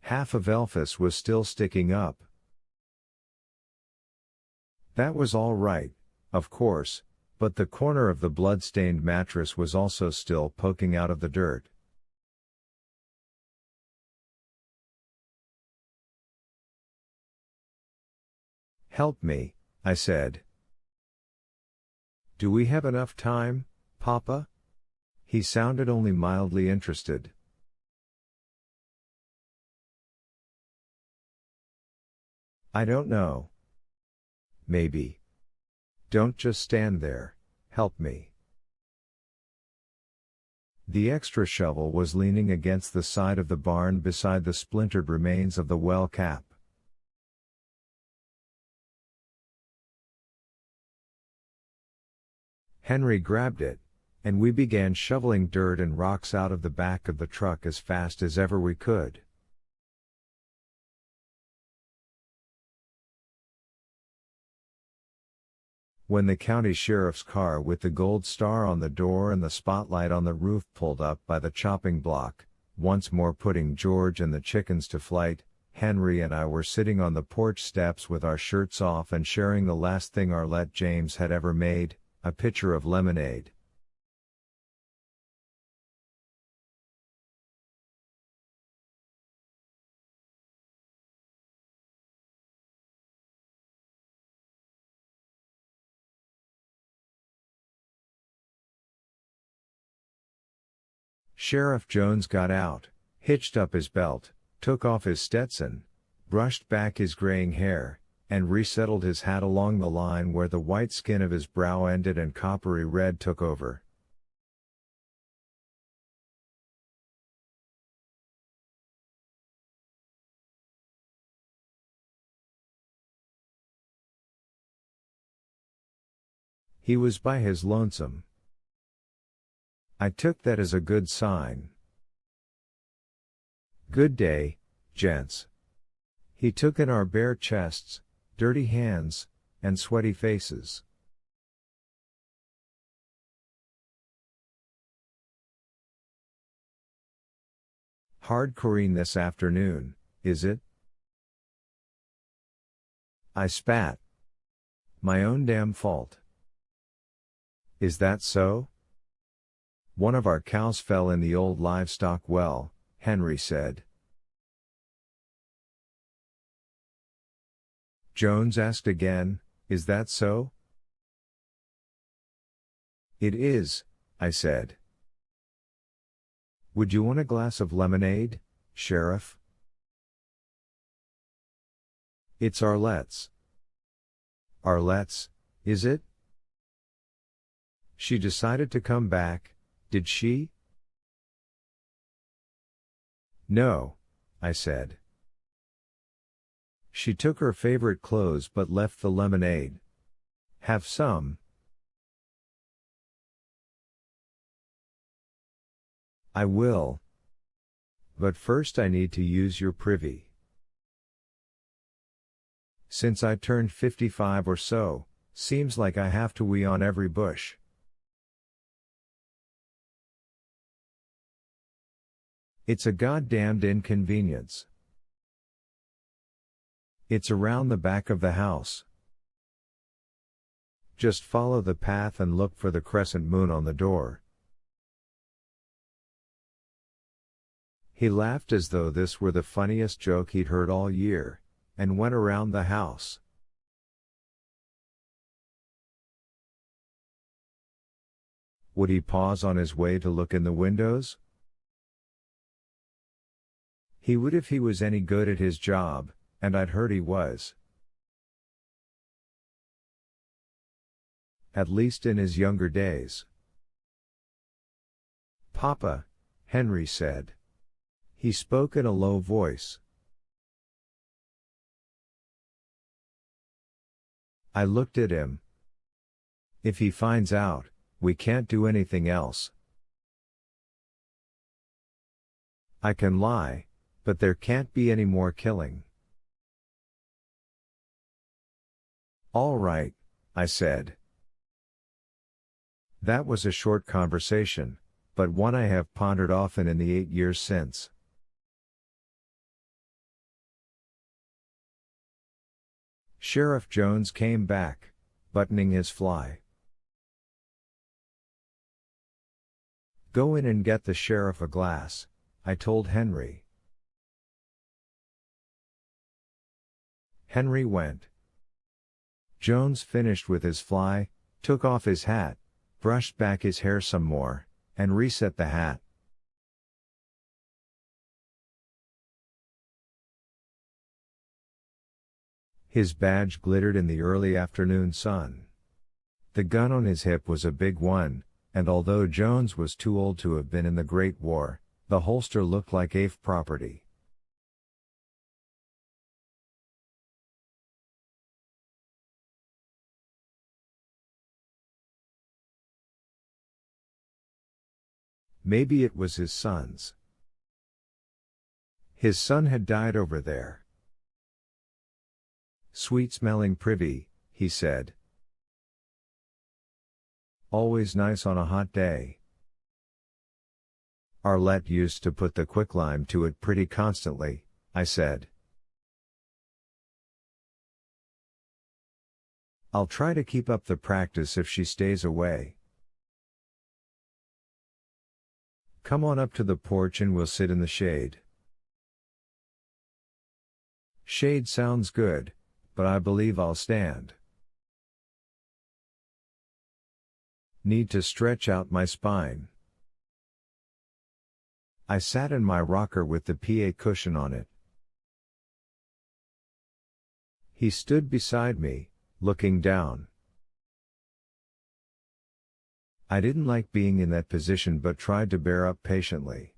Half of Elphus was still sticking up. That was all right, of course, but the corner of the blood-stained mattress was also still poking out of the dirt. "Help me," I said. "Do we have enough time, Papa?" He sounded only mildly interested. "I don't know. Maybe. Don't just stand there, help me." The extra shovel was leaning against the side of the barn beside the splintered remains of the well cap. Henry grabbed it, and we began shoveling dirt and rocks out of the back of the truck as fast as ever we could. When the county sheriff's car with the gold star on the door and the spotlight on the roof pulled up by the chopping block, once more putting George and the chickens to flight, Henry and I were sitting on the porch steps with our shirts off and sharing the last thing Arlette James had ever made, a pitcher of lemonade. Sheriff Jones got out, hitched up his belt, took off his Stetson, brushed back his graying hair, and resettled his hat along the line where the white skin of his brow ended and coppery red took over. He was by his lonesome. I took that as a good sign. "Good day, gents." He took in our bare chests, dirty hands, and sweaty faces. "Hardcoreing this afternoon, is it?" I spat. My own damn fault. "Is that so?" "One of our cows fell in the old livestock well," Henry said. Jones asked again, "Is that so?" "It is," I said. "Would you want a glass of lemonade, Sheriff?" "It's Arlette's." "Arlette's, is it?" "She decided to come back, did she?" "No," I said. "She took her favorite clothes but left the lemonade. Have some?" "I will. But first I need to use your privy. Since I turned 55 or so, seems like I have to wee on every bush." "It's a goddamned inconvenience." "It's around the back of the house. Just follow the path and look for the crescent moon on the door." He laughed as though this were the funniest joke he'd heard all year, and went around the house. Would he pause on his way to look in the windows? He would if he was any good at his job, and I'd heard he was. At least in his younger days. "Papa," Henry said. He spoke in a low voice. I looked at him. "If he finds out, we can't do anything else." "I can lie, but there can't be any more killing." "All right," I said. That was a short conversation, but one I have pondered often in the 8 years since. Sheriff Jones came back, buttoning his fly. Go in and get the sheriff a glass, I told Henry. Henry went. Jones finished with his fly, took off his hat, brushed back his hair some more, and reset the hat. His badge glittered in the early afternoon sun. The gun on his hip was a big one, and although Jones was too old to have been in the Great War, the holster looked like AIF property. Maybe it was his son's. His son had died over there. Sweet-smelling privy, he said. Always nice on a hot day. Arlette used to put the quicklime to it pretty constantly, I said. I'll try to keep up the practice if she stays away. Come on up to the porch and we'll sit in the shade. Shade sounds good, but I believe I'll stand. Need to stretch out my spine. I sat in my rocker with the PA cushion on it. He stood beside me, looking down. I didn't like being in that position but tried to bear up patiently.